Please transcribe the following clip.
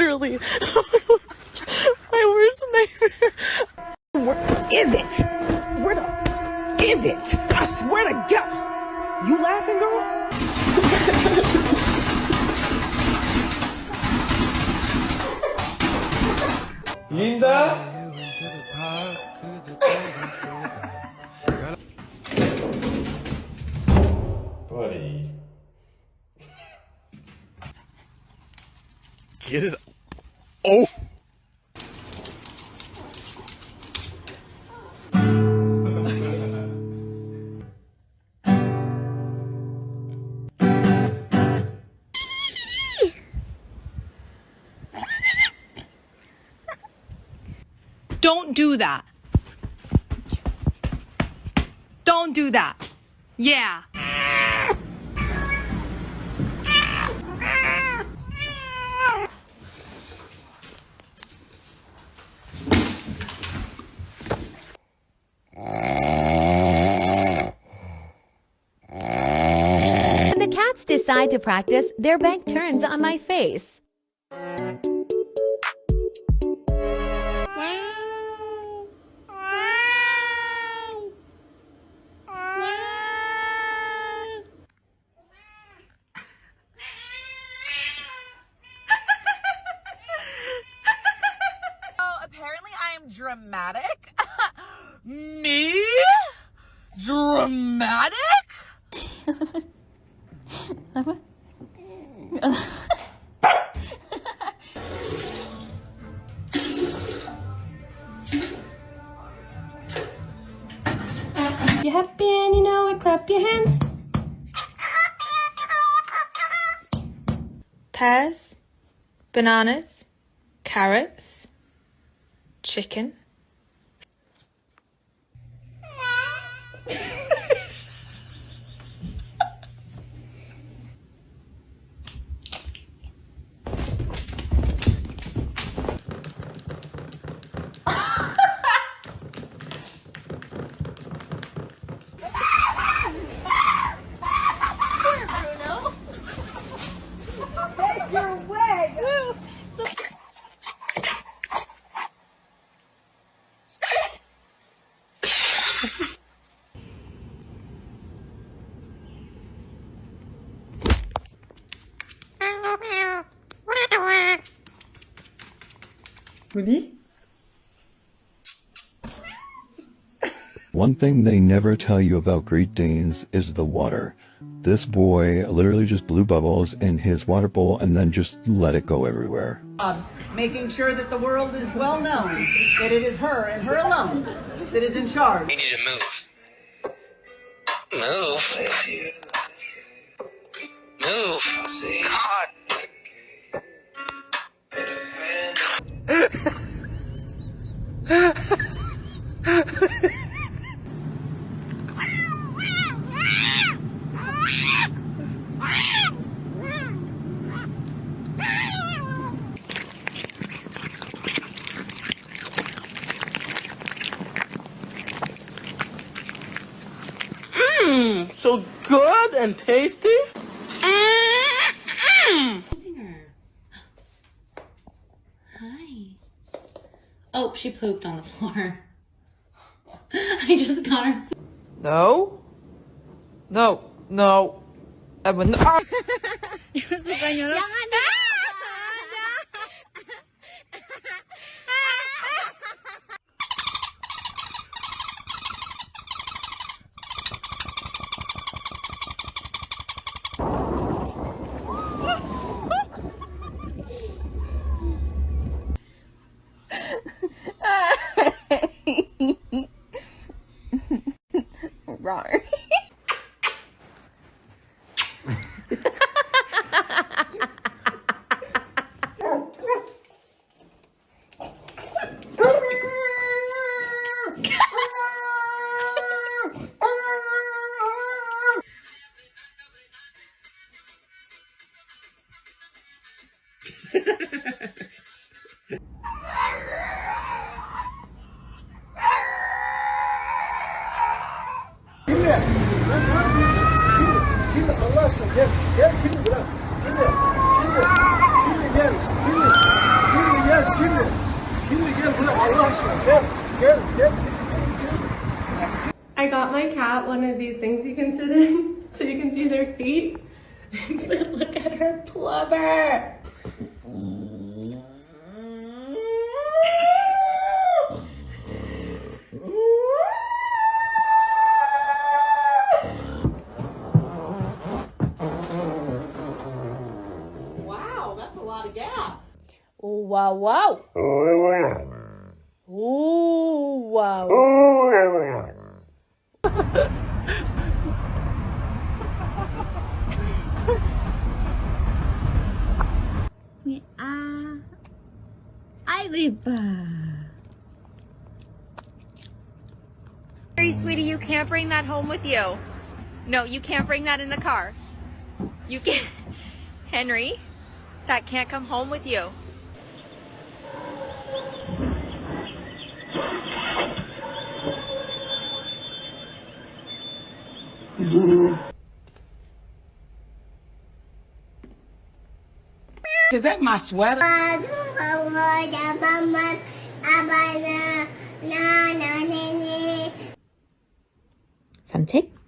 literally my worst nightmare. Where is it? Where the is it? I swear to God. You laughing, girl? Linda? Buddy. Get it. Oh! Don't do that. Don't do that. Yeah. When the cats decide to practice, their bank turns on my face. Apparently I am dramatic. Me? Dramatic? You happy and you know it, clap your hands. Pears, bananas, carrots, chicken. Really? One thing they never tell you about Great Danes is the water. This boy literally just blew bubbles in his water bowl and then just let it go everywhere. Making sure that the world is well known that it is her and her alone that is in charge. We need to move. Move. Move. God. So good and tasty? Hi. Oh, she pooped on the floor. I just got her. No. No. No. No. Right. Şimdi Allah aşkına gel. Gel şimdi bırak. Şimdi gel. Şimdi. I got my cat one of these things you can sit in so you can see their feet. Look at her blubber. Wow, that's a lot of gas. Ooh, wow, wow. Ooh, wow. Henry, sweetie, you can't bring that home with you. No, you can't bring that in the car. You can't. Henry, that can't come home with you. Is that my sweater? 산책?